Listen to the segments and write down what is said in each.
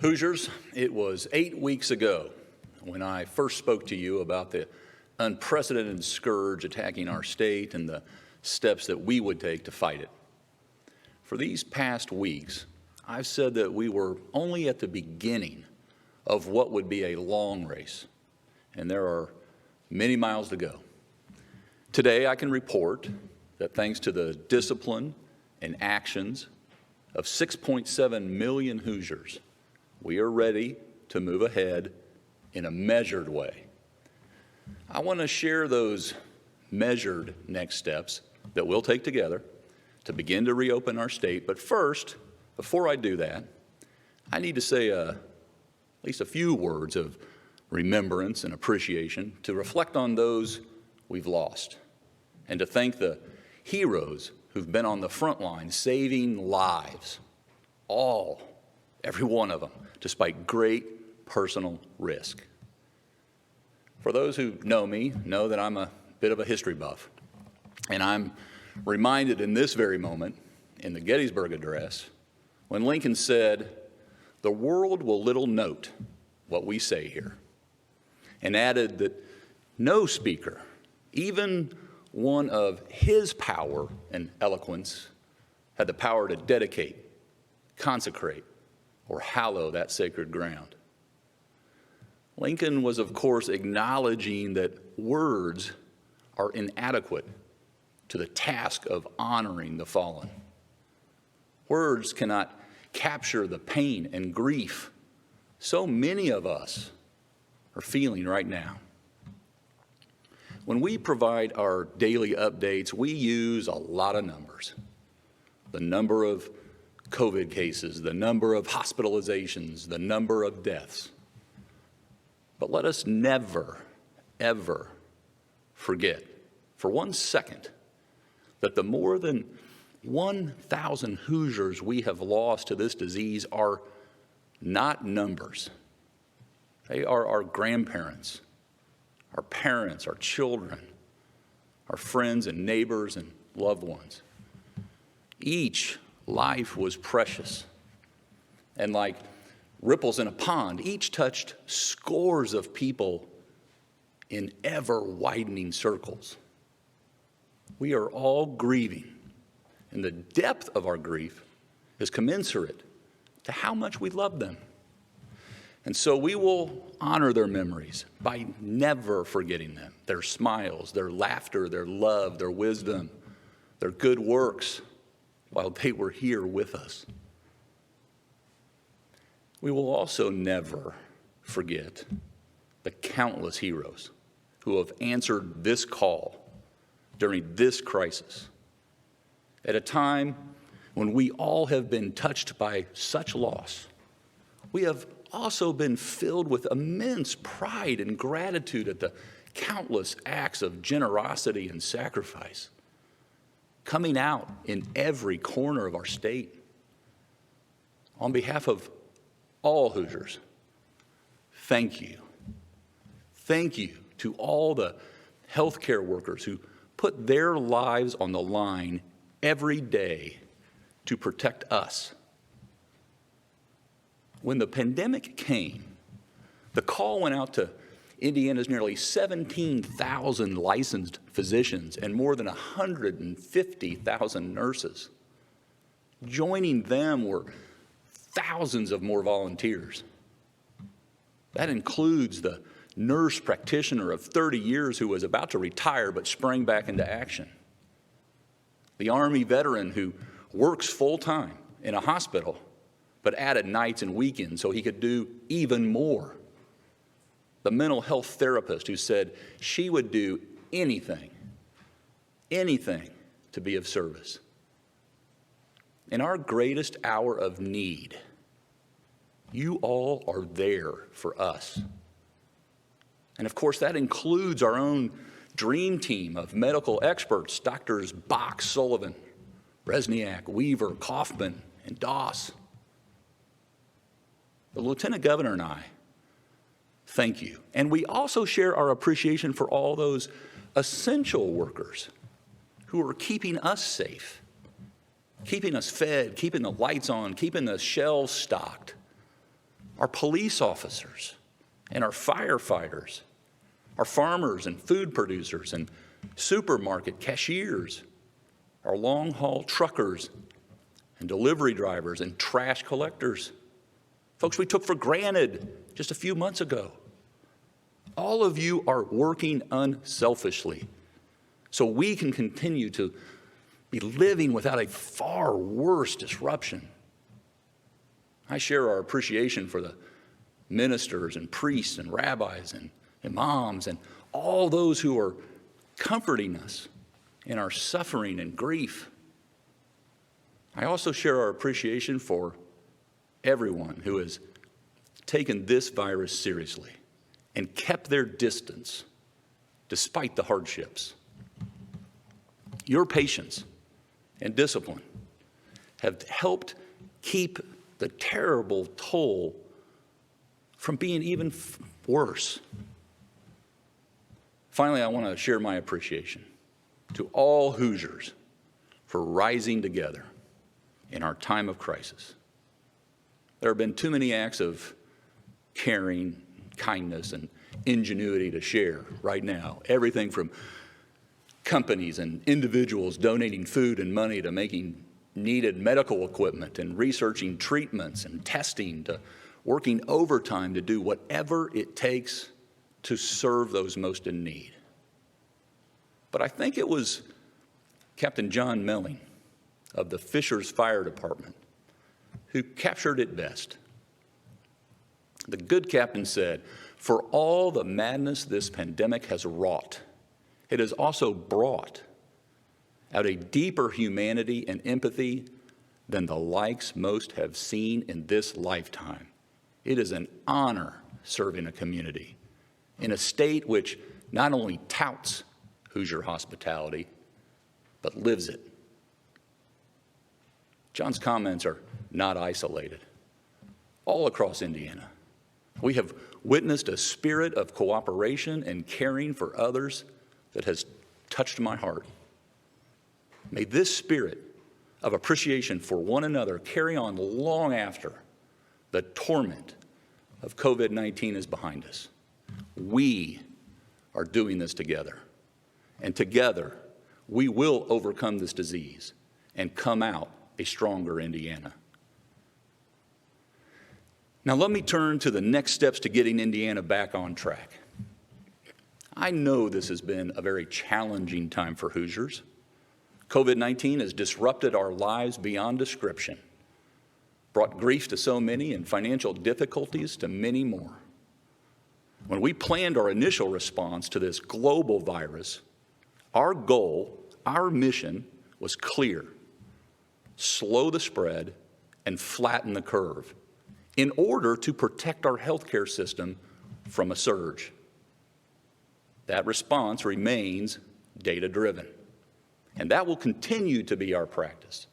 Hoosiers, it was 8 weeks ago when I first spoke to you about the unprecedented scourge attacking our state and the steps that we would take to fight it. For these past weeks, I've said that we were only at the beginning of what would be a long race, and there are many miles to go. Today, I can report that thanks to the discipline and actions of 6.7 million Hoosiers, we are ready to move ahead in a measured way. I want to share those measured next steps that we'll take together to begin to reopen our state. But first, before I do that, I need to say at least a few words of remembrance and appreciation to reflect on those we've lost and to thank the heroes who've been on the front line saving lives, every one of them, despite great personal risk. For those who know me, know that I'm a bit of a history buff, and I'm reminded in this very moment, in the Gettysburg Address, when Lincoln said, "The world will little note what we say here," and added that no speaker, even one of his power and eloquence, had the power to dedicate, consecrate, or hallow that sacred ground. Lincoln was, of course, acknowledging that words are inadequate to the task of honoring the fallen. Words cannot capture the pain and grief so many of us are feeling right now. When we provide our daily updates, we use a lot of numbers. The number of COVID cases, the number of hospitalizations, the number of deaths. But let us never, ever forget for 1 second that the more than 1,000 Hoosiers we have lost to this disease are not numbers. They are our grandparents, our parents, our children, our friends and neighbors and loved ones. Each life was precious, and like ripples in a pond, each touched scores of people in ever-widening circles. We are all grieving, and the depth of our grief is commensurate to how much we love them. And so we will honor their memories by never forgetting them, their smiles, their laughter, their love, their wisdom, their good works, while they were here with us. We will also never forget the countless heroes who have answered this call during this crisis. At a time when we all have been touched by such loss, we have also been filled with immense pride and gratitude at the countless acts of generosity and sacrifice coming out in every corner of our state. On behalf of all Hoosiers, thank you. Thank you to all the healthcare workers who put their lives on the line every day to protect us. When the pandemic came, the call went out to Indiana's nearly 17,000 licensed physicians and more than 150,000 nurses. Joining them were thousands of more volunteers. That includes the nurse practitioner of 30 years who was about to retire but sprang back into action. The Army veteran who works full-time in a hospital but added nights and weekends so he could do even more. The mental health therapist who said she would do anything to be of service. In our greatest hour of need, you all are there for us. And of course, that includes our own dream team of medical experts, Doctors Bach, Sullivan, Resniak, Weaver, Kaufman, and Doss. The Lieutenant Governor and I, thank you. And we also share our appreciation for all those essential workers who are keeping us safe, keeping us fed, keeping the lights on, keeping the shelves stocked. our police officers and our firefighters, our farmers and food producers and supermarket cashiers, our long-haul truckers and delivery drivers and trash collectors, folks we took for granted just a few months ago. All of you are working unselfishly so we can continue to be living without a far worse disruption. I share our appreciation for the ministers and priests and rabbis and imams and all those who are comforting us in our suffering and grief. I also share our appreciation for everyone who has taken this virus seriously and kept their distance despite the hardships. Your patience and discipline have helped keep the terrible toll from being even worse. Finally, I want to share my appreciation to all Hoosiers for rising together in our time of crisis. There have been too many acts of caring, kindness, and ingenuity to share right now. Everything from companies and individuals donating food and money to making needed medical equipment and researching treatments and testing to working overtime to do whatever it takes to serve those most in need. But I think it was Captain John Melling of the Fishers Fire Department who captured it best. The good captain said, "For all the madness this pandemic has wrought, it has also brought out a deeper humanity and empathy than the likes most have seen in this lifetime. It is an honor serving a community in a state which not only touts Hoosier hospitality, but lives it." John's comments are not isolated. All across Indiana, we have witnessed a spirit of cooperation and caring for others that has touched my heart. May this spirit of appreciation for one another carry on long after the torment of COVID-19 is behind us. We are doing this together, and together we will overcome this disease and come out a stronger Indiana. Now let me turn to the next steps to getting Indiana back on track. I know this has been a very challenging time for Hoosiers. COVID-19 has disrupted our lives beyond description, brought grief to so many and financial difficulties to many more. When we planned our initial response to this global virus, our goal, our mission was clear: slow the spread and flatten the curve in order to protect our healthcare system from a surge. That response remains data-driven, and that will continue to be our practice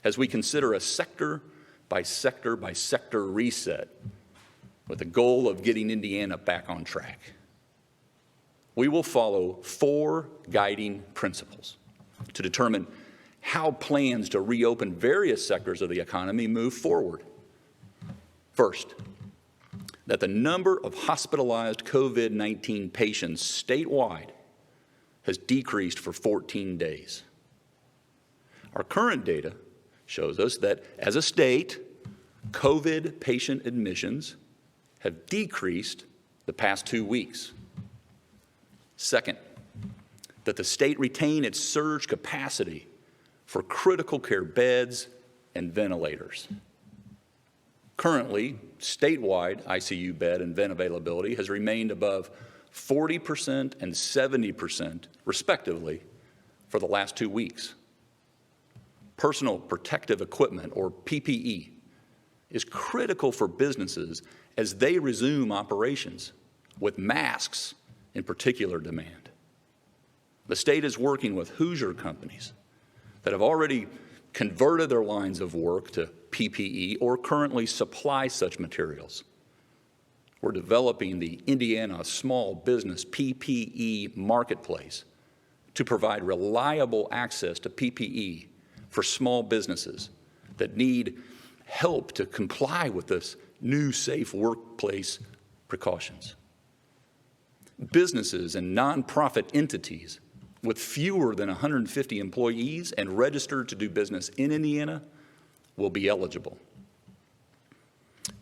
as we consider a sector by sector reset with the goal of getting Indiana back on track. We will follow 4 guiding principles to determine how plans to reopen various sectors of the economy move forward. First, that the number of hospitalized COVID-19 patients statewide has decreased for 14 days. Our current data shows us that as a state, COVID patient admissions have decreased the past 2 weeks. Second, that the state retain its surge capacity for critical care beds and ventilators. Currently, statewide ICU bed and vent availability has remained above 40% and 70%, respectively, for the last 2 weeks. Personal protective equipment, or PPE, is critical for businesses as they resume operations, with masks in particular demand. The state is working with Hoosier companies that have already converted their lines of work to PPE or currently supply such materials. We're developing the Indiana Small Business PPE Marketplace to provide reliable access to PPE for small businesses that need help to comply with this new safe workplace precautions. Businesses and nonprofit entities with fewer than 150 employees and registered to do business in Indiana will be eligible.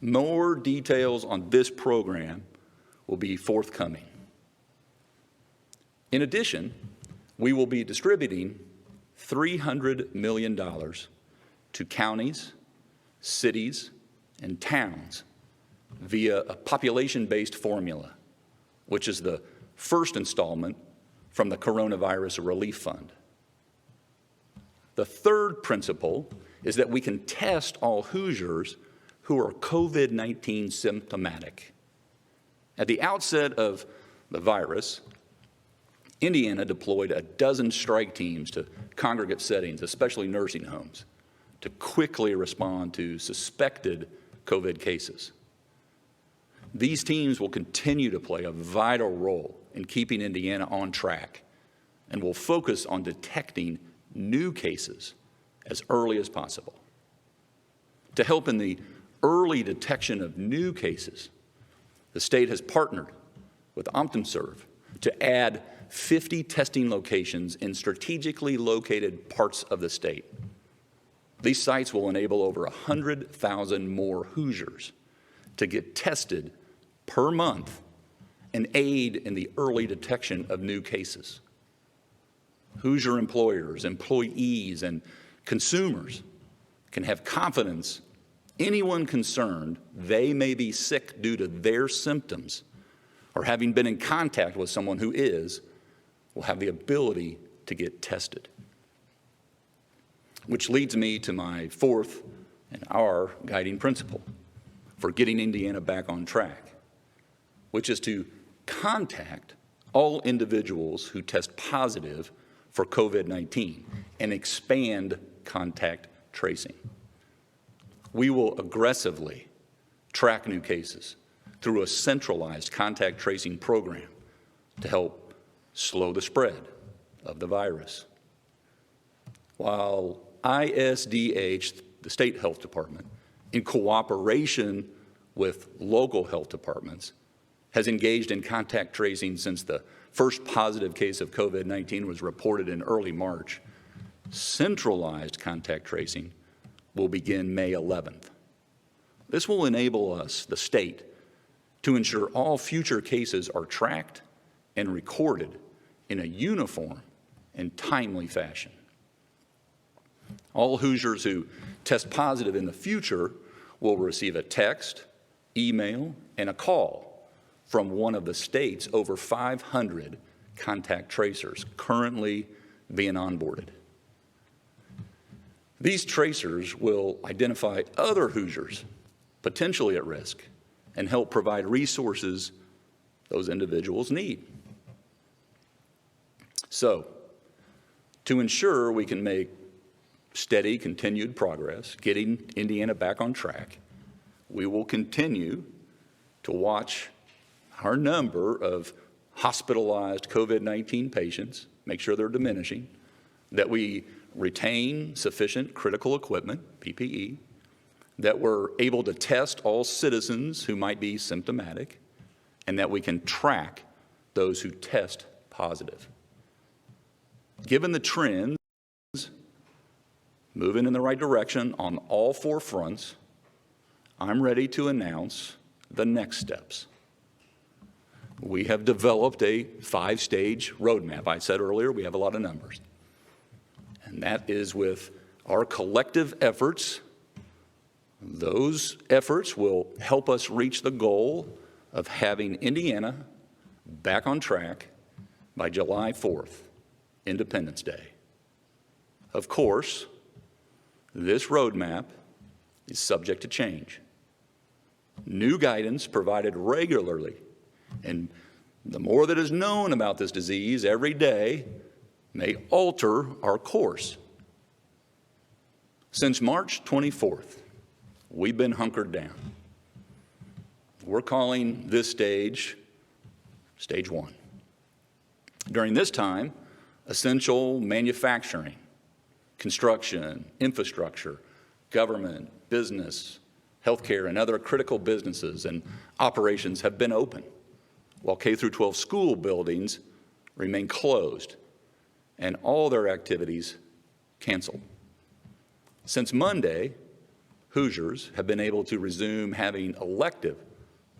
More details on this program will be forthcoming. In addition, we will be distributing $300 million to counties, cities, and towns via a population-based formula, which is the first installment from the Coronavirus Relief Fund. The third principle is that we can test all Hoosiers who are COVID-19 symptomatic. At the outset of the virus, Indiana deployed a dozen strike teams to congregate settings, especially nursing homes, to quickly respond to suspected COVID cases. These teams will continue to play a vital role in keeping Indiana on track and will focus on detecting new cases as early as possible. To help in the early detection of new cases, the state has partnered with OmptumServe to add 50 testing locations in strategically located parts of the state. These sites will enable over 100,000 more Hoosiers to get tested per month and aid in the early detection of new cases. Hoosier employers, employees, and consumers can have confidence anyone concerned they may be sick due to their symptoms or having been in contact with someone who is will have the ability to get tested. Which leads me to my fourth and our guiding principle for getting Indiana back on track, which is to contact all individuals who test positive for COVID-19 and expand contact tracing. We will aggressively track new cases through a centralized contact tracing program to help slow the spread of the virus. While ISDH, the state health department, in cooperation with local health departments, has engaged in contact tracing since the first positive case of COVID-19 was reported in early March, centralized contact tracing will begin May 11th. This will enable us, the state, to ensure all future cases are tracked and recorded in a uniform and timely fashion. All Hoosiers who test positive in the future will receive a text, email, and a call from one of the state's over 500 contact tracers currently being onboarded. These tracers will identify other Hoosiers potentially at risk and help provide resources those individuals need. So, to ensure we can make steady, continued progress, getting Indiana back on track, we will continue to watch our number of hospitalized COVID-19 patients, make sure they're diminishing, that we retain sufficient critical equipment, PPE, that we're able to test all citizens who might be symptomatic, and that we can track those who test positive. Given the trends moving in the right direction on all four fronts, I'm ready to announce the next steps. We have developed a 5-stage roadmap. I said earlier, we have a lot of numbers. And that is with our collective efforts. Those efforts will help us reach the goal of having Indiana back on track by July 4th, Independence Day. Of course, this roadmap is subject to change. New guidance provided regularly, and the more that is known about this disease every day may alter our course. Since March 24th, we've been hunkered down. We're calling this stage, Stage 1. During this time, essential manufacturing, construction, infrastructure, government, business healthcare, and other critical businesses and operations have been open, while K through 12 school buildings remain closed and all their activities canceled. Since Monday, Hoosiers have been able to resume having elective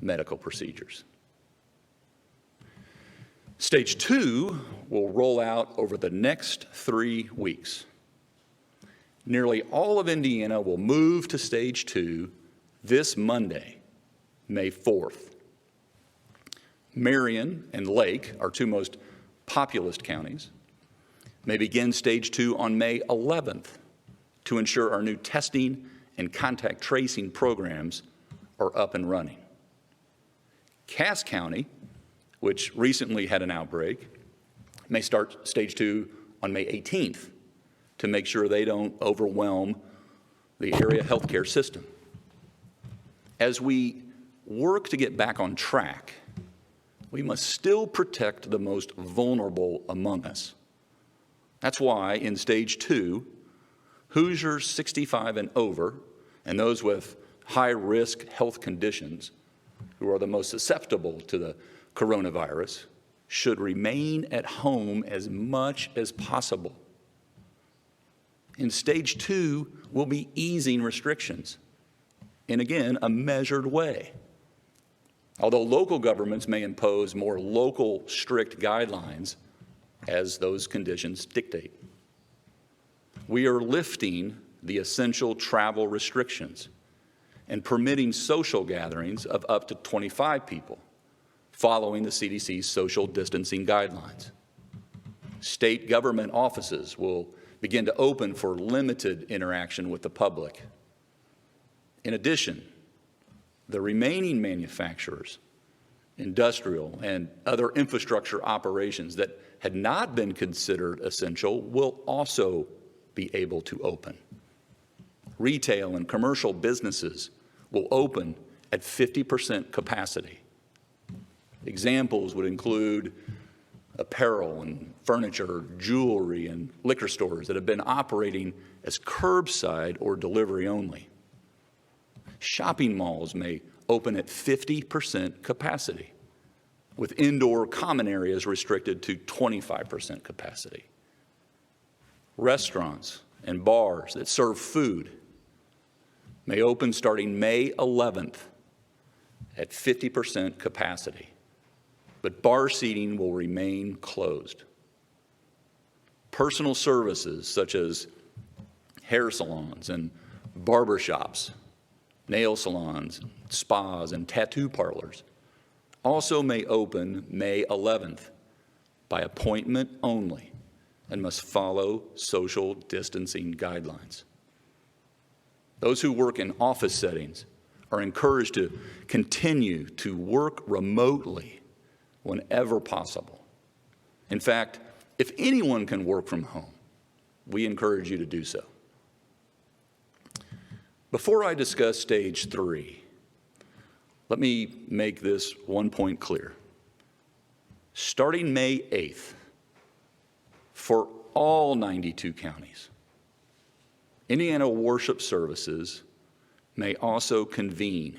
medical procedures. Stage 2 will roll out over the next 3 weeks. Nearly all of Indiana will move to Stage 2 this Monday, May 4th. Marion and Lake, our two most populous counties, may begin Stage 2 on May 11th to ensure our new testing and contact tracing programs are up and running. Cass County, which recently had an outbreak, may start Stage 2 on May 18th to make sure they don't overwhelm the area healthcare system. As we work to get back on track, we must still protect the most vulnerable among us. That's why in Stage 2, Hoosiers 65 and over, and those with high-risk health conditions who are the most susceptible to the coronavirus, should remain at home as much as possible. In Stage 2, we'll be easing restrictions in, again, a measured way. Although local governments may impose more local strict guidelines as those conditions dictate. We are lifting the essential travel restrictions and permitting social gatherings of up to 25 people, following the CDC's social distancing guidelines. State government offices will begin to open for limited interaction with the public. In addition, the remaining manufacturers, industrial, and other infrastructure operations that had not been considered essential will also be able to open. Retail and commercial businesses will open at 50% capacity. Examples would include apparel and furniture, jewelry, and liquor stores that have been operating as curbside or delivery only. Shopping malls may open at 50% capacity, with indoor common areas restricted to 25% capacity. Restaurants and bars that serve food may open starting May 11th at 50% capacity, but bar seating will remain closed. Personal services such as hair salons and barbershops, nail salons, spas, and tattoo parlors also may open May 11th by appointment only and must follow social distancing guidelines. Those who work in office settings are encouraged to continue to work remotely whenever possible. In fact, if anyone can work from home, we encourage you to do so. Before I discuss Stage 3, let me make this one point clear. Starting May 8th, for all 92 counties, Indiana worship services may also convene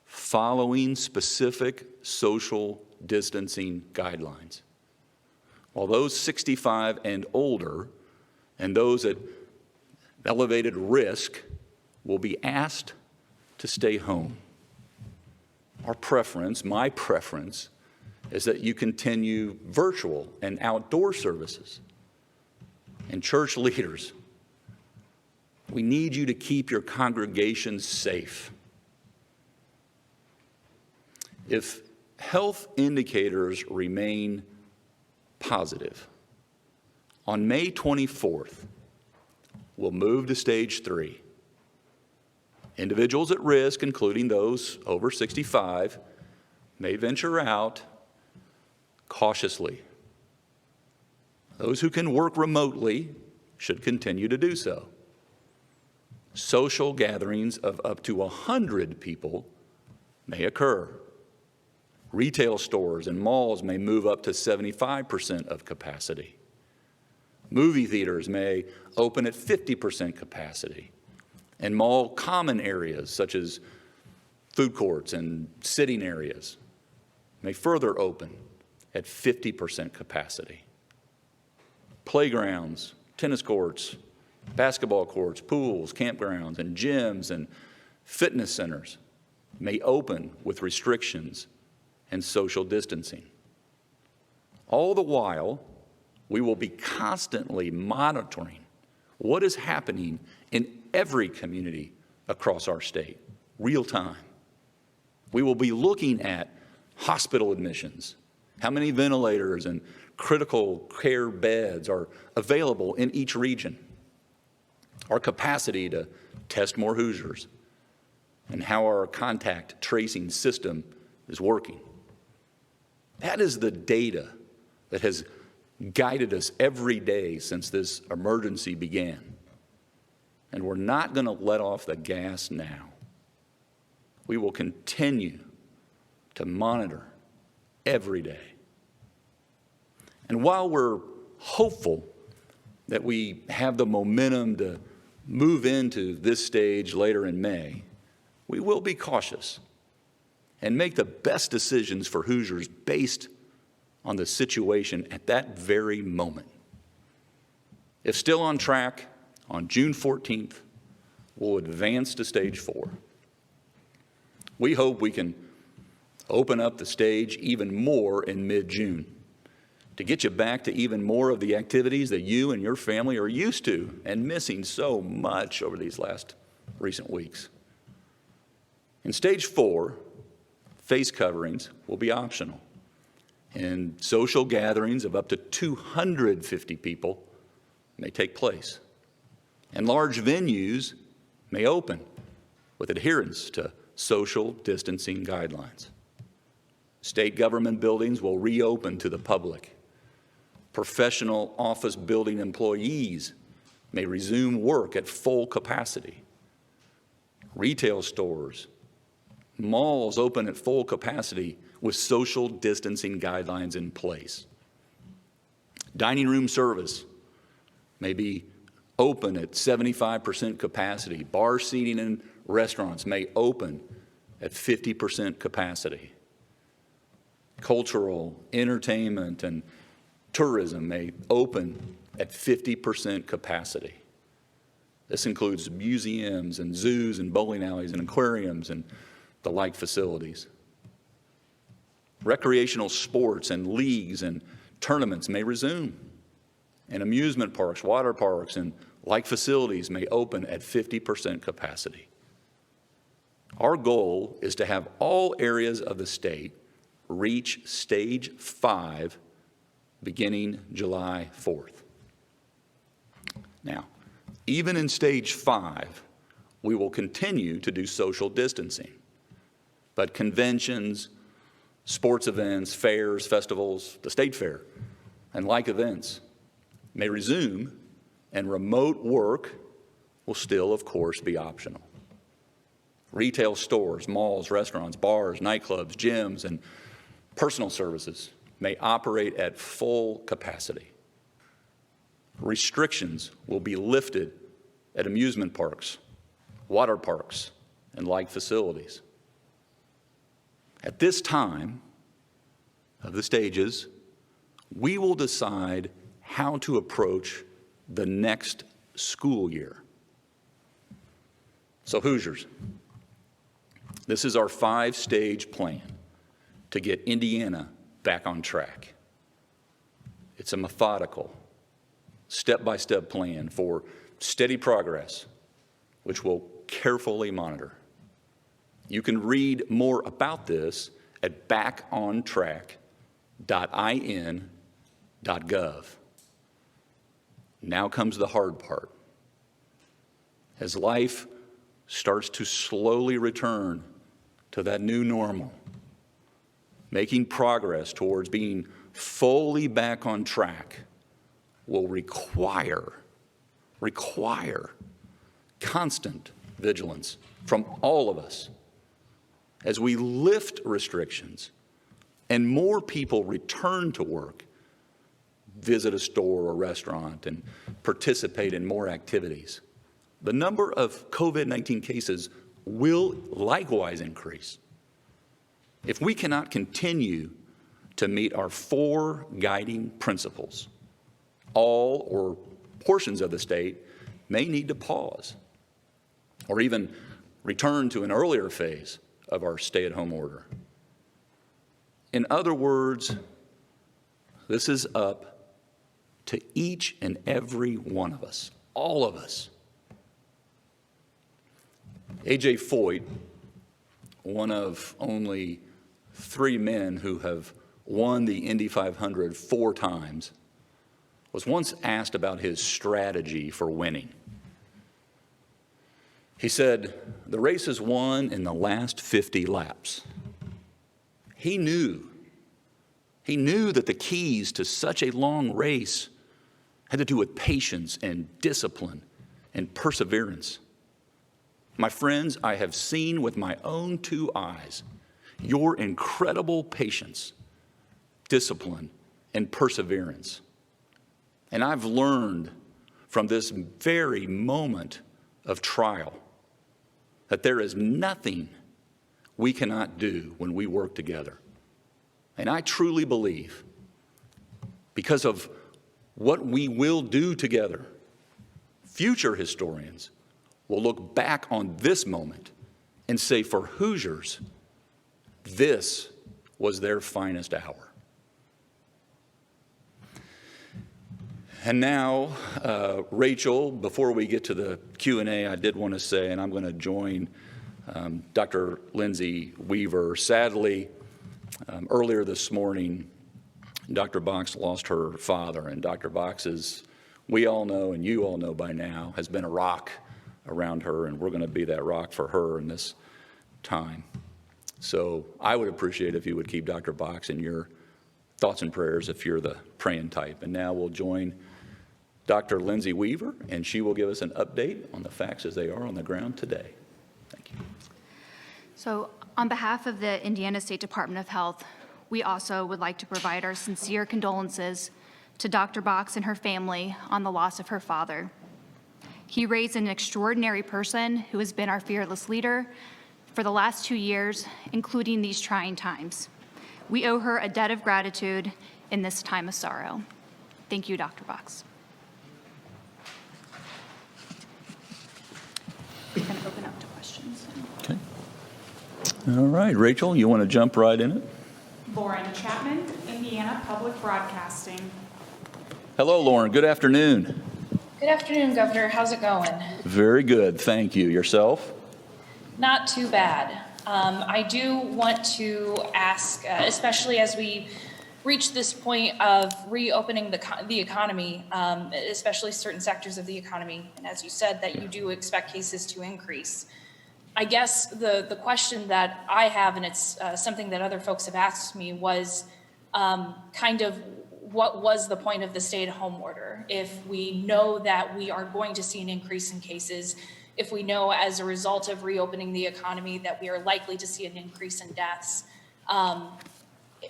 following specific social distancing guidelines. While those 65 and older and those at elevated risk will be asked to stay home. Our preference, my preference, is that you continue virtual and outdoor services. And church leaders, we need you to keep your congregations safe. If health indicators remain positive, on May 24th, we'll move to Stage 3. Individuals at risk, including those over 65, may venture out cautiously. Those who can work remotely should continue to do so. Social gatherings of up to 100 people may occur. Retail stores and malls may move up to 75% of capacity. Movie theaters may open at 50% capacity. And mall common areas such as food courts and sitting areas may further open at 50% capacity. Playgrounds, tennis courts, basketball courts, pools, campgrounds, and gyms and fitness centers may open with restrictions and social distancing. All the while, we will be constantly monitoring what is happening in every community across our state, real time. We will be looking at hospital admissions, how many ventilators and critical care beds are available in each region, our capacity to test more Hoosiers, and how our contact tracing system is working. That is the data that has guided us every day since this emergency began. And we're not going to let off the gas now. We will continue to monitor every day. And while we're hopeful that we have the momentum to move into this stage later in May, we will be cautious and make the best decisions for Hoosiers based on the situation at that very moment. If still on track, on June 14th, we'll advance to stage 4. We hope we can open up the stage even more in mid-June to get you back to even more of the activities that you and your family are used to and missing so much over these last recent weeks. In stage 4, face coverings will be optional, and social gatherings of up to 250 people may take place, and large venues may open with adherence to social distancing guidelines. State government buildings will reopen to the public. Professional office building employees may resume work at full capacity. Retail stores, malls open at full capacity with social distancing guidelines in place. Dining room service may be open at 75% capacity. Bar seating in restaurants may open at 50% capacity. Cultural, entertainment, and tourism may open at 50% capacity. This includes museums and zoos and bowling alleys and aquariums and the like facilities. Recreational sports and leagues and tournaments may resume, and amusement parks, water parks, and like facilities may open at 50% capacity. Our goal is to have all areas of the state reach stage 5 beginning July 4th. Now, even in stage 5, we will continue to do social distancing, but conventions, sports events, fairs, festivals, the state fair, and like events may resume, and remote work will still, of course, be optional. Retail stores, malls, restaurants, bars, nightclubs, gyms, and personal services may operate at full capacity. Restrictions will be lifted at amusement parks, water parks, and like facilities. At this time of the stages, we will decide how to approach the next school year. So Hoosiers, this is our 5-stage plan to get Indiana back on track. It's a methodical, step-by-step plan for steady progress, which we'll carefully monitor. You can read more about this at backontrack.in.gov. Now comes the hard part. As life starts to slowly return to that new normal, making progress towards being fully back on track will require constant vigilance from all of us as we lift restrictions and more people return to work, visit a store or restaurant, and participate in more activities. the number of COVID-19 cases will likewise increase. If we cannot continue to meet our 4 guiding principles, all or portions of the state may need to pause or even return to an earlier phase of our stay-at-home order. In other words, this is up to each and every one of us, all of us. A.J. Foyt, one of only 3 men who have won the Indy 500 4 times, was once asked about his strategy for winning. He said, the race is won in the last 50 laps. He knew that the keys to such a long race had to do with patience and discipline and perseverance. My friends, I have seen with my own 2 eyes your incredible patience, discipline, and perseverance. And I've learned from this very moment of trial that there is nothing we cannot do when we work together. And I truly believe, because of what we will do together, future historians will look back on this moment and say, for Hoosiers, this was their finest hour. And now, Rachel, before we get to the Q&A, I did want to say, and I'm going to join Dr. Lindsay Weaver. Sadly, earlier this morning, Dr. Box lost her father, and Dr. Box is, we all know, and you all know by now, has been a rock around her, and we're going to be that rock for her in this time. So I would appreciate if you would keep Dr. Box in your thoughts and prayers if you're the praying type. And now we'll join Dr. Lindsay Weaver, and she will give us an update on the facts as they are on the ground today. Thank you. So on behalf of the Indiana State Department of Health, we also would like to provide our sincere condolences to Dr. Box and her family on the loss of her father. He raised an extraordinary person who has been our fearless leader for the last 2 years, including these trying times. We owe her a debt of gratitude in this time of sorrow. Thank you, Dr. Box. I'm going to open up to questions. Okay. All right, Rachel, you want to jump right in it? Lauren Chapman, Indiana Public Broadcasting. Hello, Lauren. Good afternoon. Good afternoon, Governor. How's it going? Very good. Thank you. Yourself? Not too bad. I do want to ask, especially as we reach this point of reopening the economy, especially certain sectors of the economy, and as you said, that you do expect cases to increase. I guess the question that I have, and it's something that other folks have asked me, was kind of what was the point of the stay-at-home order? If we know that we are going to see an increase in cases, if we know as a result of reopening the economy that we are likely to see an increase in deaths,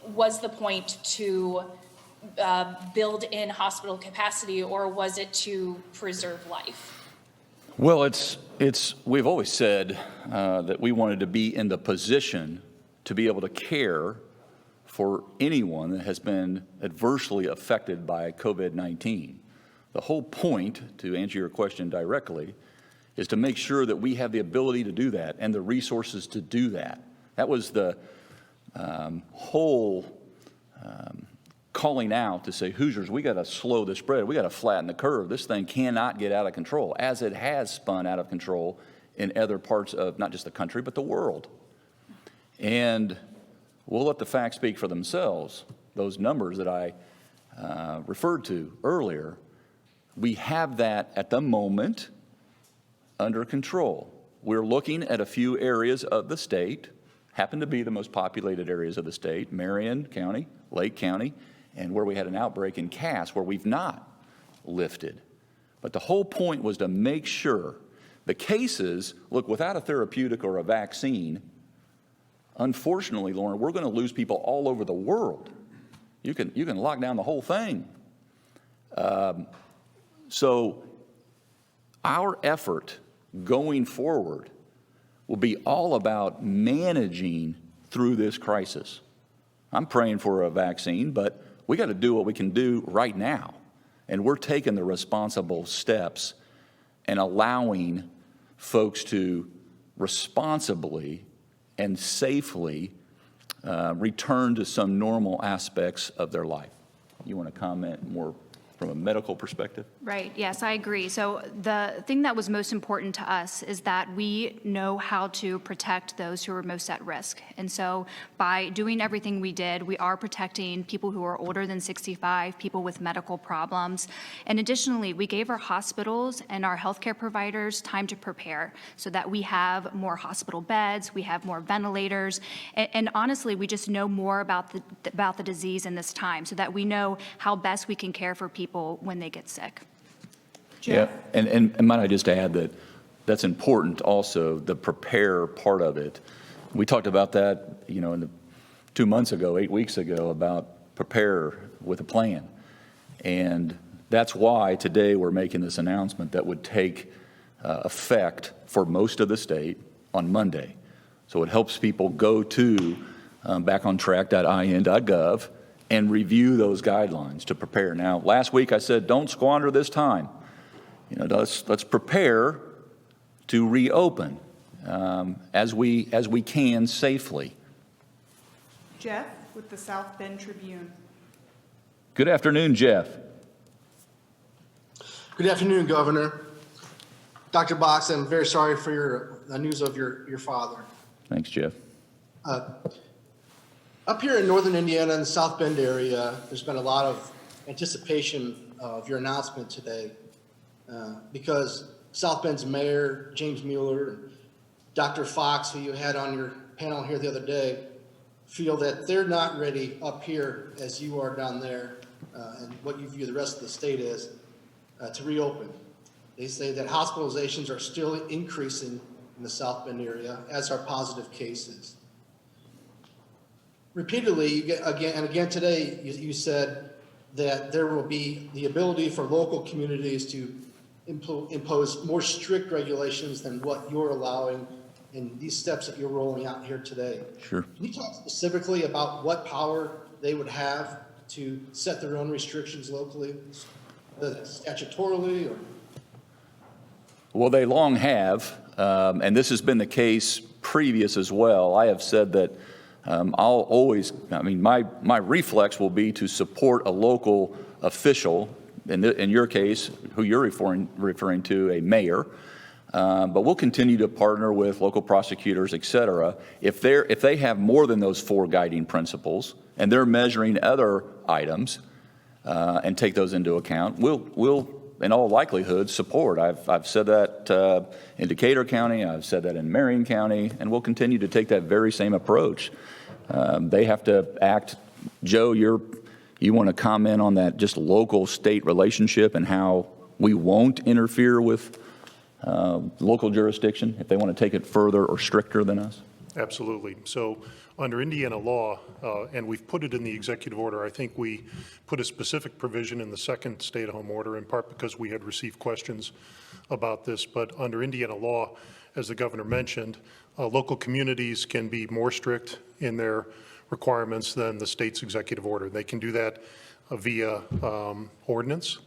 was the point to build in hospital capacity, or was it to preserve life? Well, we've always said that we wanted to be in the position to be able to care for anyone that has been adversely affected by COVID-19. The whole point, to answer your question directly, is to make sure that we have the ability to do that and the resources to do that. That was the whole calling out to say, Hoosiers, we got to slow the spread. We got to flatten the curve. This thing cannot get out of control, as it has spun out of control in other parts of not just the country, but the world. And we'll let the facts speak for themselves. Those numbers that I referred to earlier, we have that at the moment under control. We're looking at a few areas of the state, happen to be the most populated areas of the state, Marion County, Lake County, and where we had an outbreak in Cass, where we've not lifted. But the whole point was to make sure the cases, look, without a therapeutic or a vaccine, unfortunately, Lauren, we're going to lose people all over the world. You can lock down the whole thing. So our effort going forward will be all about managing through this crisis. I'm praying for a vaccine, but we got to do what we can do right now. And we're taking the responsible steps and allowing folks to responsibly and safely return to some normal aspects of their life. You want to comment more from a medical perspective? Right, yes, I agree. So the thing that was most important to us is that we know how to protect those who are most at risk. And so by doing everything we did, we are protecting people who are older than 65, people with medical problems. And additionally, we gave our hospitals and our healthcare providers time to prepare so that we have more hospital beds, we have more ventilators, and honestly, we just know more about the disease in this time so that we know how best we can care for people when they get sick. Yeah, and might I just add that that's important also, the prepare part of it. We talked about that, in the 2 months ago, 8 weeks ago, about prepare with a plan. And that's why today we're making this announcement that would take effect for most of the state on Monday. So it helps people go to backontrack.in.gov and review those guidelines to prepare. Now, last week I said, don't squander this time. Let's prepare to reopen as we can safely. Jeff with the South Bend Tribune. Good afternoon, Jeff. Good afternoon, Governor. Dr. Box, I'm very sorry for the news of your father. Thanks, Jeff. Up here in northern Indiana in the South Bend area, there's been a lot of anticipation of your announcement today because South Bend's mayor, James Mueller, and Dr. Fox, who you had on your panel here the other day, feel that they're not ready up here as you are down there and what you view the rest of the state is to reopen. They say that hospitalizations are still increasing in the South Bend area, as are positive cases. Repeatedly, again today, you said that there will be the ability for local communities to impose more strict regulations than what you're allowing in these steps that you're rolling out here today. Sure. Can you talk specifically about what power they would have to set their own restrictions locally, statutorily, or? Well, they long have, and this has been the case previous as well. I have said that I'll always, my reflex will be to support a local official, in your case, who you're referring to, a mayor, but we'll continue to partner with local prosecutors, et cetera. If they have more than those 4 guiding principles and they're measuring other items and take those into account, we'll in all likelihood support. I've said that in Decatur County, I've said that in Marion County, and we'll continue to take that very same approach. They have to act. Joe, you want to comment on that just local-state relationship and how we won't interfere with local jurisdiction if they want to take it further or stricter than us? Absolutely. So under Indiana law, and we've put it in the executive order, I think we put a specific provision in the second stay-at-home order, in part because we had received questions about this. But under Indiana law, as the governor mentioned, local communities can be more strict in their requirements than the state's executive order. They can do that via ordinance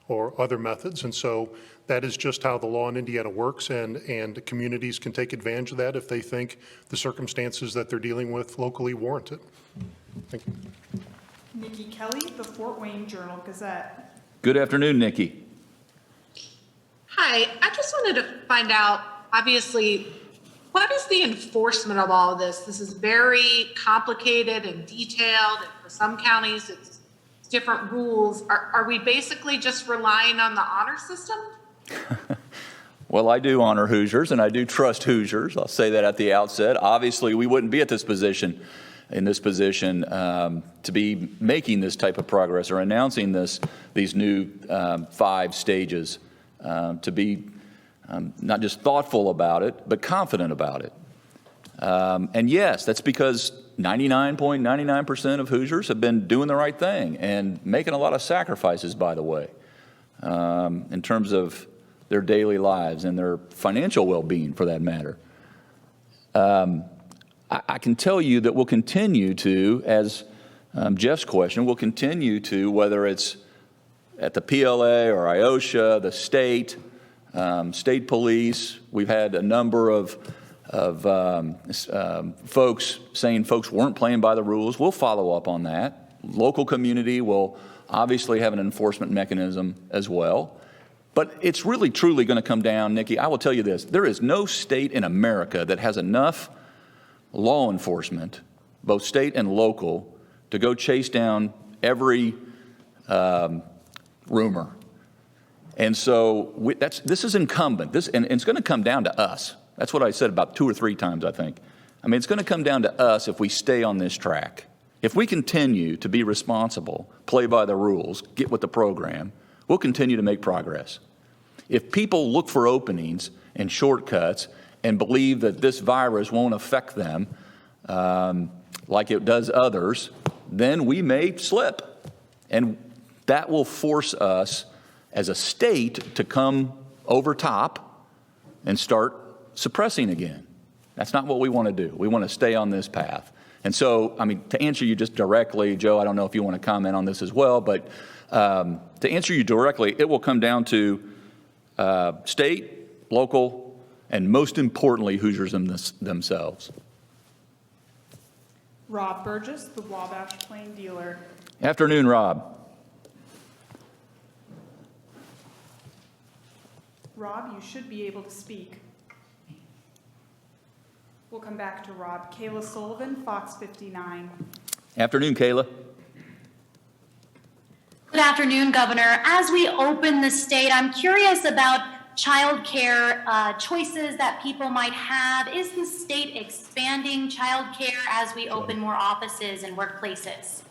or other methods. And so that is just how the law in Indiana works, and communities can take advantage of that if they think the circumstances that they're dealing with locally warrant it. Thank you. Nikki Kelly, the Fort Wayne Journal-Gazette. Good afternoon, Nikki. Hi, I just wanted to find out, obviously, what is the enforcement of all of this? This is very complicated and detailed, and for some counties it's different rules. Are we basically just relying on the honor system? Well, I do honor Hoosiers, and I do trust Hoosiers. I'll say that at the outset. Obviously, we wouldn't be in this position to be making this type of progress or announcing these new 5 stages, to be not just thoughtful about it, but confident about it. And yes, that's because 99.99% of Hoosiers have been doing the right thing and making a lot of sacrifices, by the way, in terms of their daily lives and their financial well-being, for that matter. I can tell you that we'll continue to, as Jeff's question, we'll continue to, whether it's at the PLA or IOSHA, the state, state police. We've had a number of folks saying folks weren't playing by the rules. We'll follow up on that. Local community will obviously have an enforcement mechanism as well. But it's really truly going to come down, Nikki, I will tell you this. There is no state in America that has enough law enforcement, both state and local, to go chase down every rumor. And so this is incumbent. And it's going to come down to us. That's what I said about 2 or 3 times, I think. I mean, it's going to come down to us if we stay on this track. If we continue to be responsible, play by the rules, get with the program, we'll continue to make progress. If people look for openings and shortcuts and believe that this virus won't affect them like it does others, then we may slip. And that will force us as a state to come over top and start suppressing again. That's not what we want to do. We want to stay on this path. And so, I mean, to answer you just directly, Joe, I don't know if you want to comment on this as well, but to answer you directly, it will come down to state, local, and most importantly, Hoosiers themselves. Rob Burgess, the Wabash Plain dealer. Afternoon, Rob. Rob, you should be able to speak. We'll come back to Rob. Kayla Sullivan, Fox 59. Afternoon, Kayla. Good afternoon, Governor. As we open the state, I'm curious about childcare choices that people might have. Is the state expanding childcare as we open more offices and workplaces?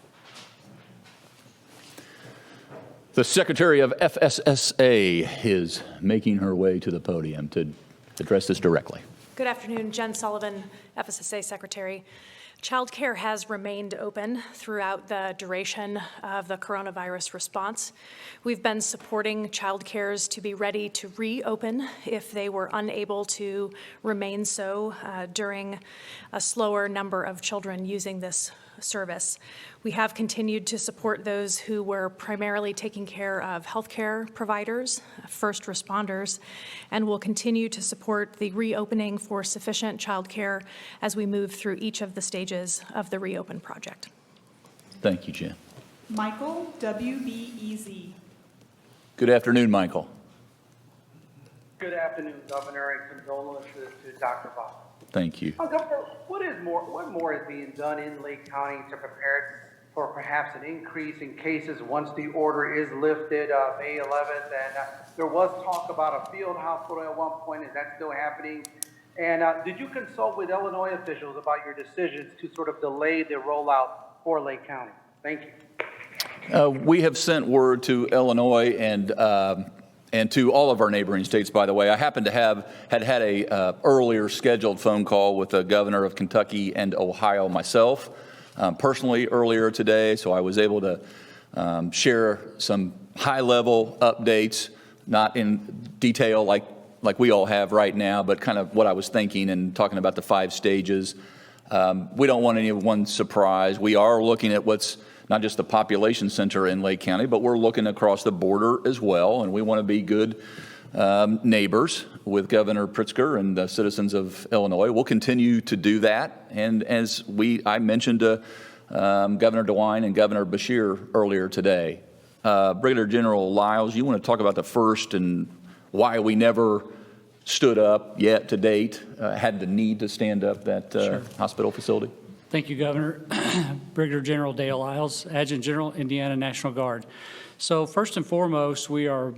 The Secretary of FSSA is making her way to the podium to address this directly. Good afternoon, Jen Sullivan, FSSA Secretary. Childcare has remained open throughout the duration of the coronavirus response. We've been supporting childcares to be ready to reopen if they were unable to remain so during a slower number of children using this service. We have continued to support those who were primarily taking care of healthcare providers, first responders, and will continue to support the reopening for sufficient childcare as we move through each of the stages of the Reopen project. Thank you, Jen. Michael WBEZ. Good afternoon, Michael. Good afternoon, Governor, and condolences to Dr. Bob. Thank you. Governor, what more is being done in Lake County to prepare for perhaps an increase in cases once the order is lifted May 11th? And there was talk about a field hospital at one point. Is that still happening? And did you consult with Illinois officials about your decisions to sort of delay the rollout for Lake County? Thank you. We have sent word to Illinois and to all of our neighboring states, by the way. I happen to had a earlier scheduled phone call with the governor of Kentucky and Ohio myself, personally earlier today, so I was able to share some high-level updates, not in detail like we all have right now, but kind of what I was thinking and talking about the 5 stages. We don't want anyone surprised. We are looking at what's not just the population center in Lake County, but we're looking across the border as well, and we want to be good neighbors with Governor Pritzker and the citizens of Illinois. We'll continue to do that, and as I mentioned to Governor DeWine and Governor Beshear earlier today. Brigadier General Lyles, you want to talk about the first and why we never stood up yet to date, had the need to stand up that Sure. hospital facility? Thank you, Governor. Brigadier General Dale Lyles, Adjutant General, Indiana National Guard. So first and foremost, we are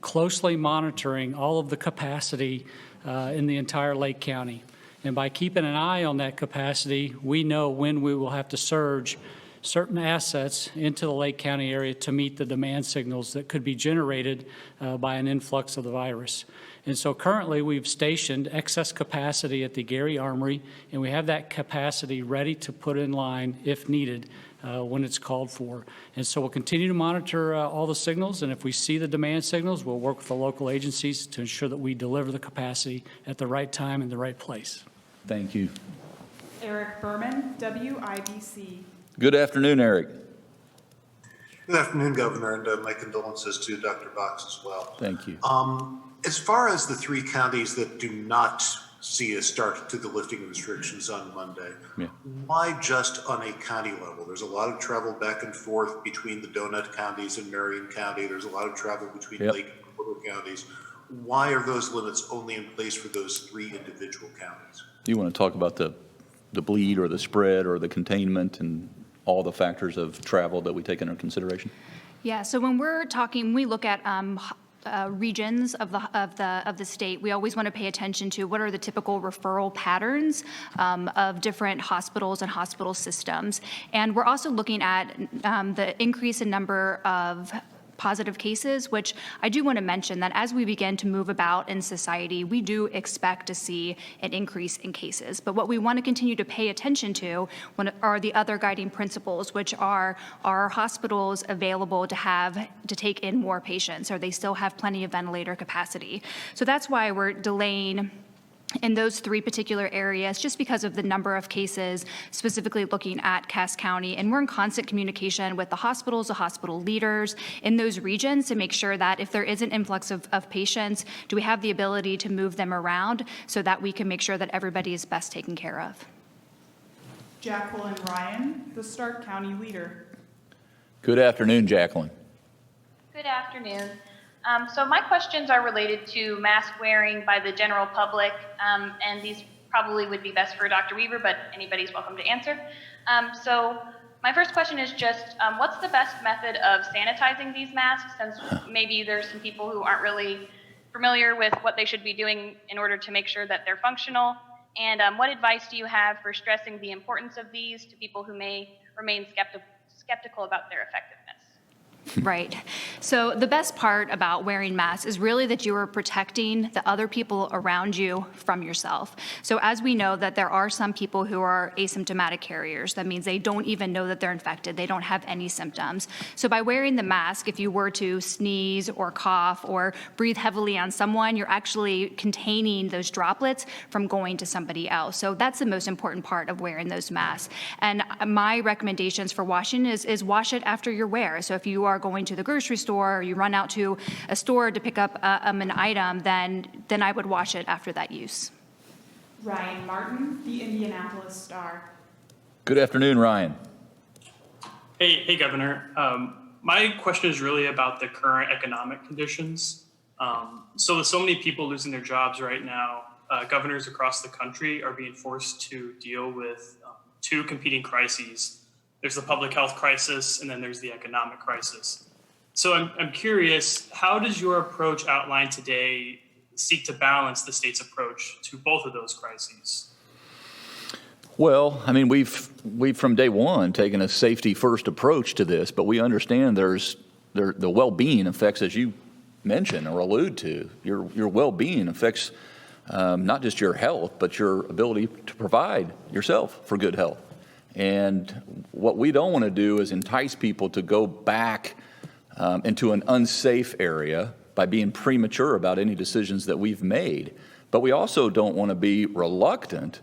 closely monitoring all of the capacity in the entire Lake County. And by keeping an eye on that capacity, we know when we will have to surge certain assets into the Lake County area to meet the demand signals that could be generated by an influx of the virus. And so currently, we've stationed excess capacity at the Gary Armory, and we have that capacity ready to put in line if needed when it's called for. And so we'll continue to monitor all the signals, and if we see the demand signals, we'll work with the local agencies to ensure that we deliver the capacity at the right time and the right place. Thank you. Eric Berman, WIBC. Good afternoon, Eric. Good afternoon, Governor, and my condolences to Dr. Box as well. Thank you. As far as the 3 counties that do not see a start to the lifting of restrictions on Monday, Yeah. why just on a county level? There's a lot of travel back and forth between the donut counties and Marion County. There's a lot of travel between Yep. Lake and Porter counties. Why are those limits only in place for those 3 individual counties? Do you want to talk about the bleed or the spread or the containment and all the factors of travel that we take into consideration? Yeah, so when we're talking, we look at regions of the state, we always want to pay attention to what are the typical referral patterns of different hospitals and hospital systems. And we're also looking at the increase in number of positive cases, which I do want to mention that as we begin to move about in society, we do expect to see an increase in cases. But what we want to continue to pay attention to are the other guiding principles, which are hospitals available to take in more patients? Or they still have plenty of ventilator capacity? So that's why we're delaying in those 3 particular areas, just because of the number of cases, specifically looking at Cass County. And we're in constant communication with the hospitals, the hospital leaders in those regions to make sure that if there is an influx of patients, do we have the ability to move them around so that we can make sure that everybody is best taken care of. Jacqueline Ryan, the Stark County Leader. Good afternoon, Jacqueline. Good afternoon. So my questions are related to mask wearing by the general public, and these probably would be best for Dr. Weaver, but anybody's welcome to answer. So my first question is just, what's the best method of sanitizing these masks, since maybe there's some people who aren't really familiar with what they should be doing in order to make sure that they're functional? And what advice do you have for stressing the importance of these to people who may remain skeptical about their effectiveness? Right. So the best part about wearing masks is really that you are protecting the other people around you from yourself. So as we know that there are some people who are asymptomatic carriers, that means they don't even know that they're infected. They don't have any symptoms. So by wearing the mask, if you were to sneeze or cough or breathe heavily on someone, you're actually containing those droplets from going to somebody else. So that's the most important part of wearing those masks. And my recommendations for washing is wash it after your wear. So if you are going to the grocery store or you run out to a store to pick up an item, then I would wash it after that use. Ryan Martin, the Indianapolis Star. Good afternoon, Ryan. Hey, Governor. My question is really about the current economic conditions. So with so many people losing their jobs right now, governors across the country are being forced to deal with 2 competing crises. There's the public health crisis, and then there's the economic crisis. So I'm curious, how does your approach outlined today seek to balance the state's approach to both of those crises? Well, I mean, we've from day one taken a safety first approach to this, but we understand the well-being effects, as you mentioned or allude to. Your well-being affects not just your health, but your ability to provide yourself for good health. And what we don't want to do is entice people to go back into an unsafe area by being premature about any decisions that we've made. But we also don't want to be reluctant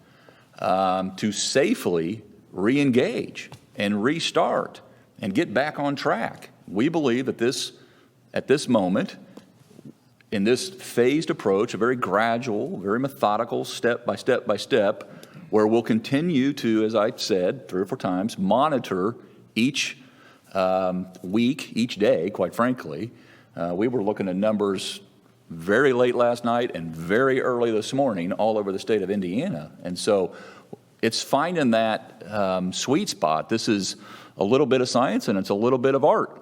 to safely re-engage and restart and get back on track. We believe at this moment, in this phased approach, a very gradual, very methodical, step by step, where we'll continue to, as I said 3 or 4 times, monitor each week, each day, quite frankly. We were looking at numbers very late last night and very early this morning all over the state of Indiana. And so it's finding that sweet spot. This is a little bit of science and it's a little bit of art.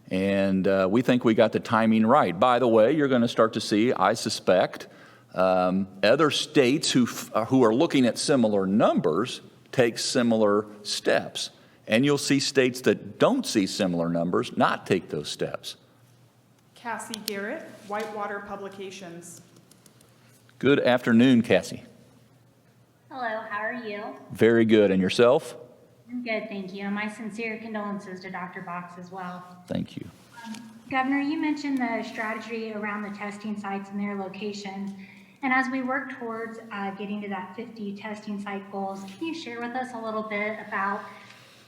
And we think we got the timing right. By the way, you're going to start to see, I suspect, other states who are looking at similar numbers take similar steps. And you'll see states that don't see similar numbers not take those steps. Cassie Garrett, Whitewater Publications. Good afternoon, Cassie. Hello, how are you? Very good. And yourself? I'm good, thank you. And my sincere condolences to Dr. Box as well. Thank you. Governor, you mentioned the strategy around the testing sites and their locations. And as we work towards getting to that 50 testing site goals, can you share with us a little bit about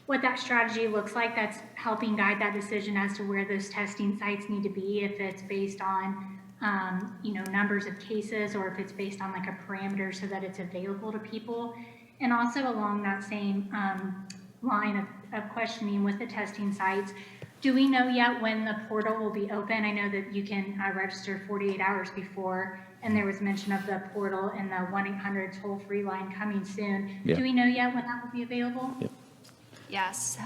what that strategy looks like that's helping guide that decision as to where those testing sites need to be, if it's based on numbers of cases or if it's based on like a parameter so that it's available to people? And also along that same line of questioning with the testing sites, do we know yet when the portal will be open? I know that you can register 48 hours before, and there was mention of the portal and the 1-800 toll-free line coming soon. Yeah. Do we know yet when that will be available? Yep. Yes,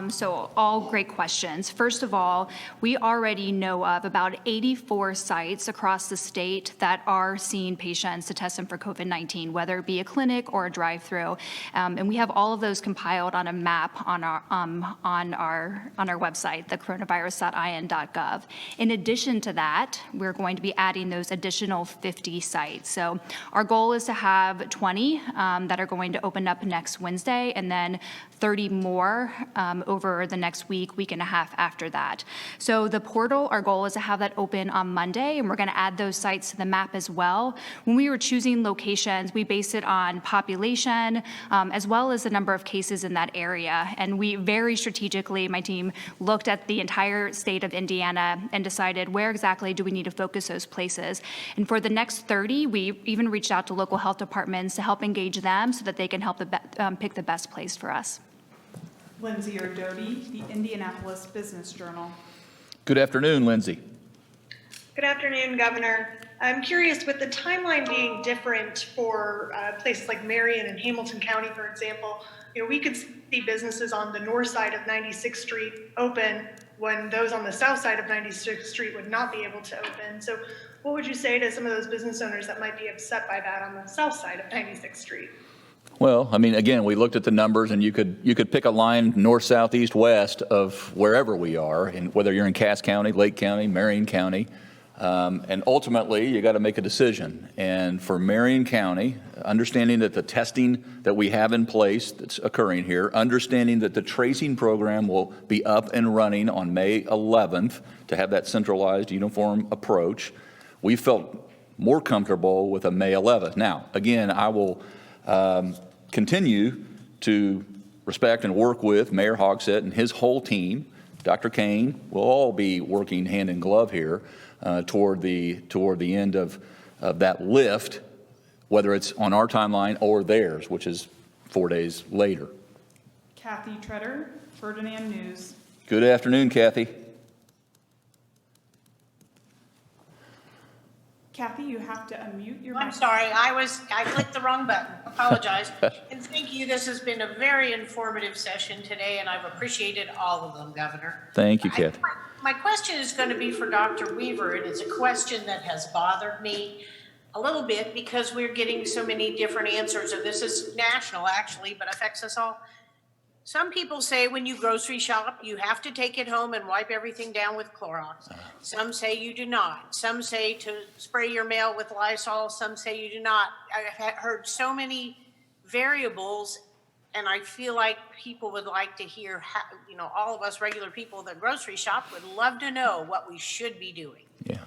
so all great questions. First of all, we already know of about 84 sites across the state that are seeing patients to test them for COVID-19, whether it be a clinic or a drive-through. And we have all of those compiled on a map on our website, the coronavirus.in.gov. In addition to that, we're going to be adding those additional 50 sites. So our goal is to have 20 that are going to open up next Wednesday, and then 30 more over the next week and a half after that. So the portal, our goal is to have that open on Monday, and we're going to add those sites to the map as well. When we were choosing locations, we based it on population as well as the number of cases in that area. And we very strategically, my team looked at the entire state of Indiana and decided where exactly do we need to focus those places. And for the next 30, we even reached out to local health departments to help engage them so that they can help pick the best place for us. Lindsay Erdody, the Indianapolis Business Journal. Good afternoon, Lindsay. Good afternoon, Governor. I'm curious, with the timeline being different for places like Marion and Hamilton County, for example, we could see businesses on the north side of 96th Street open when those on the south side of 96th Street would not be able to open. So what would you say to some of those business owners that might be upset by that on the south side of 96th Street? Well, I mean, again, we looked at the numbers, and you could pick a line north, south, east, west of wherever we are, and whether you're in Cass County, Lake County, Marion County, and ultimately you got to make a decision. And for Marion County, understanding that the testing that we have in place that's occurring here, understanding that the tracing program will be up and running on May 11th to have that centralized, uniform approach, we felt more comfortable with a May 11th. Now, again, I will continue to respect and work with Mayor Hogsett and his whole team. Dr. Kane will all be working hand in glove here toward the end of that lift, whether it's on our timeline or theirs, which is 4 days later. Kathy Treader, Ferdinand News. Good afternoon, Kathy. Kathy, you have to unmute your I'm mic. sorry, I clicked the wrong button. Apologize. And thank you. This has been a very informative session today, and I've appreciated all of them, Governor. Thank you, Kathy. My question is going to be for Dr. Weaver, and it's a question that has bothered me a little bit because we're getting so many different answers, and this is national actually, but affects us all. Some people say when you grocery shop, you have to take it home and wipe everything down with Clorox. Some say you do not. Some say to spray your mail with Lysol. Some say you do not. I've heard so many variables, and I feel like people would like to hear how, all of us regular people that grocery shop would love to know what we should be doing. Yeah.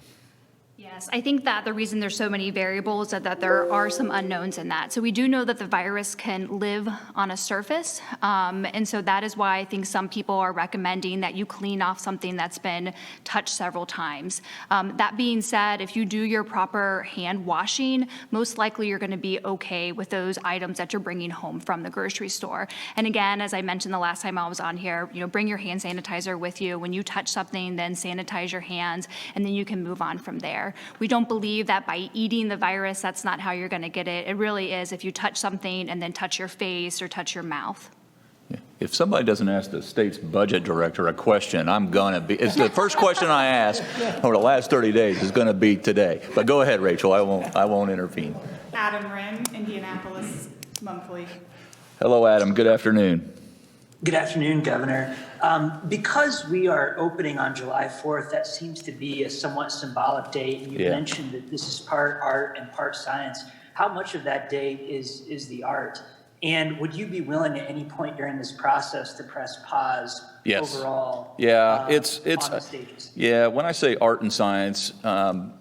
Yes, I think that the reason there's so many variables is that there are some unknowns in that. So we do know that the virus can live on a surface. And so that is why I think some people are recommending that you clean off something that's been touched several times. That being said, if you do your proper hand washing, most likely you're going to be okay with those items that you're bringing home from the grocery store. And again, as I mentioned the last time I was on here, bring your hand sanitizer with you. When you touch something, then sanitize your hands, and then you can move on from there. We don't believe that by eating the virus, that's not how you're going to get it. It really is if you touch something and then touch your face or touch your mouth. Yeah. If somebody doesn't ask the state's budget director a question, it's the first question I ask over the last 30 days is going to be today. But go ahead, Rachel, I won't intervene. Adam Wren, Indianapolis Monthly. Hello, Adam, good afternoon. Good afternoon, Governor. Because we are opening on July 4th, that seems to be a somewhat symbolic date. And you mentioned that this is part art and part science. How much of that date is the art? And would you be willing at any point during this process to press pause overall? Yeah, on the stages? Yeah, when I say art and science,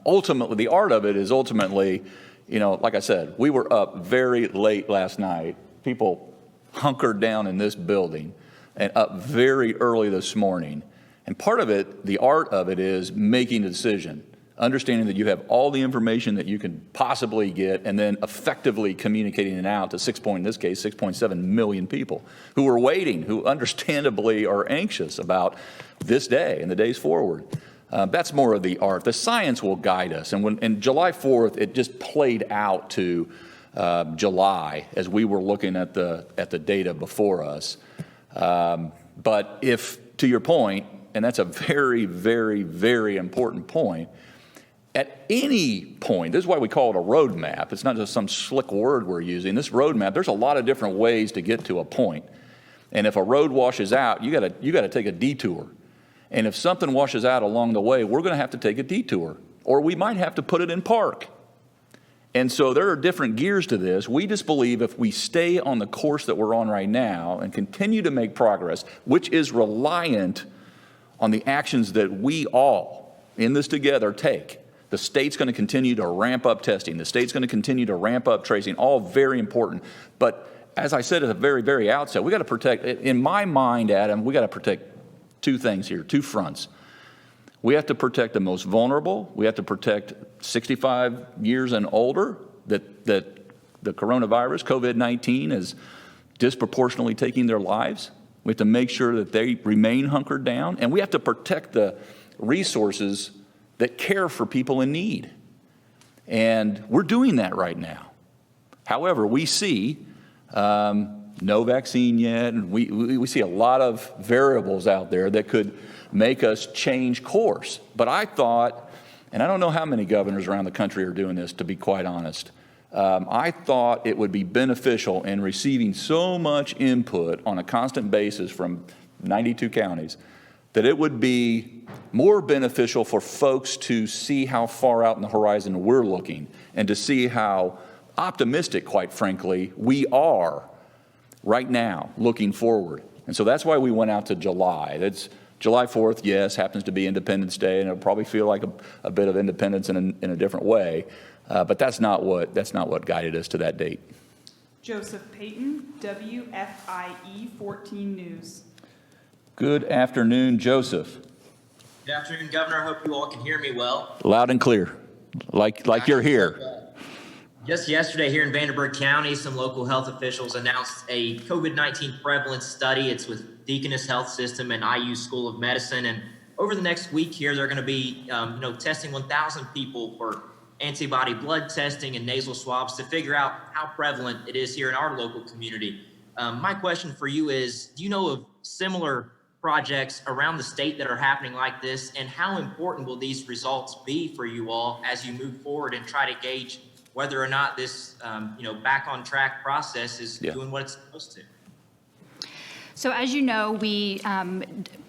ultimately, the art of it is ultimately, like I said, we were up very late last night. People hunkered down in this building and up very early this morning. And part of it, the art of it, is making a decision, understanding that you have all the information that you can possibly get, and then effectively communicating it out to in this case, 6.7 million people who are waiting, who understandably are anxious about this day and the days forward. That's more of the art. The science will guide us. And July 4th, it just played out to July as we were looking at the data before us. But if, to your point, and that's a very, very, very important point, at any point, this is why we call it a roadmap. It's not just some slick word we're using. This roadmap, there's a lot of different ways to get to a point. And if a road washes out, you got to take a detour. And if something washes out along the way, we're going to have to take a detour, or we might have to put it in park. And so there are different gears to this. We just believe if we stay on the course that we're on right now and continue to make progress, which is reliant on the actions that we all in this together take. The state's going to continue to ramp up testing. The state's going to continue to ramp up tracing, all very important. But as I said at the very, very outset, we got to protect, in my mind, Adam, we got to protect two things here, two fronts. We have to protect the most vulnerable. We have to protect 65 years and older that the coronavirus, COVID-19, is disproportionately taking their lives. We have to make sure that they remain hunkered down. And we have to protect the resources that care for people in need. And we're doing that right now. However, we see no vaccine yet, and we see a lot of variables out there that could make us change course. But I thought, and I don't know how many governors around the country are doing this, to be quite honest, I thought it would be beneficial in receiving so much input on a constant basis from 92 counties that it would be more beneficial for folks to see how far out in the horizon we're looking and to see how optimistic, quite frankly, we are right now looking forward. And so that's why we went out to July. That's July 4th, yes, happens to be Independence Day, and it'll probably feel like a bit of independence in a different way. But that's not what guided us to that date. Joseph Payton, WFIE 14 News. Good afternoon, Joseph. Good afternoon, Governor. I hope you all can hear me well. Loud and clear, like you're here. Just yesterday here in Vanderburgh County, some local health officials announced a COVID-19 prevalence study. It's with Deaconess Health System and IU School of Medicine. And over the next week here, they're going to be testing 1,000 people for antibody blood testing and nasal swabs to figure out how prevalent it is here in our local community. My question for you is, do you know of similar projects around the state that are happening like this, and how important will these results be for you all as you move forward and try to gauge whether or not this, back on track process is doing what it's supposed to? So as you know, we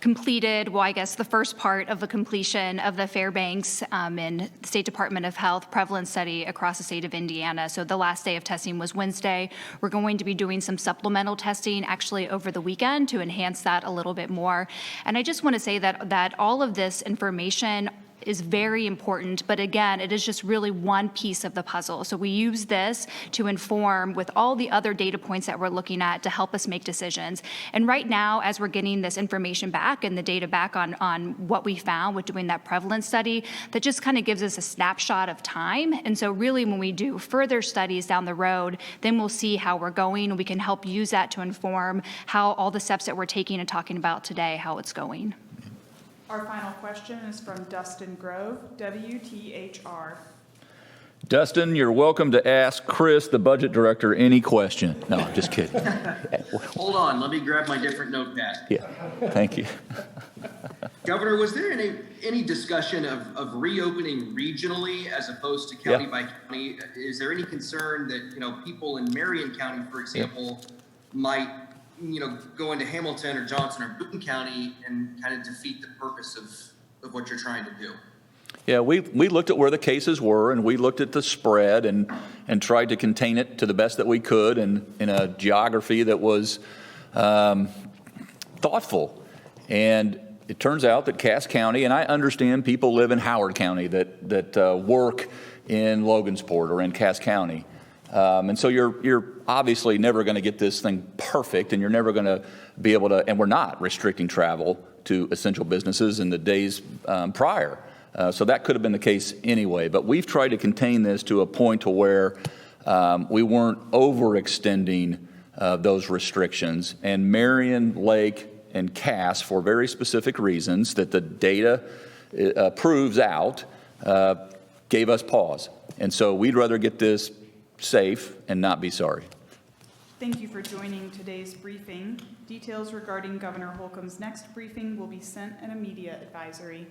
completed, the first part of the completion of the Fairbanks and State Department of Health prevalence study across the state of Indiana. So the last day of testing was Wednesday. We're going to be doing some supplemental testing actually over the weekend to enhance that a little bit more. And I just want to say that all of this information is very important, but again, it is just really one piece of the puzzle. So we use this to inform with all the other data points that we're looking at to help us make decisions. And right now, as we're getting this information back and the data back on what we found with doing that prevalence study, that just kind of gives us a snapshot of time. And so really when we do further studies down the road, then we'll see how we're going, and we can help use that to inform how all the steps that we're taking and talking about today, how it's going. Our final question is from Dustin Grove, WTHR. Dustin, you're welcome to ask Chris, the budget director, any question. No, I'm just kidding. Hold on, let me grab my different notepad. Yeah, thank you. Governor, was there any discussion of reopening regionally as opposed to county by county? Is there any concern that people in Marion County, for example, might go into Hamilton or Johnson or Boone County and kind of defeat the purpose of what you're trying to do? Yeah, we looked at where the cases were, and we looked at the spread and tried to contain it to the best that we could in a geography that was thoughtful. And it turns out that Cass County, and I understand people live in Howard County that work in Logansport or in Cass County. And so you're obviously never going to get this thing perfect, and you're never going to be able to, and we're not restricting travel to essential businesses in the days prior. So that could have been the case anyway. But we've tried to contain this to a point to where we weren't overextending those restrictions. And Marion, Lake, and Cass, for very specific reasons that the data proves out, gave us pause. And so we'd rather get this safe and not be sorry. Thank you for joining today's briefing. Details regarding Governor Holcomb's next briefing will be sent in a media advisory.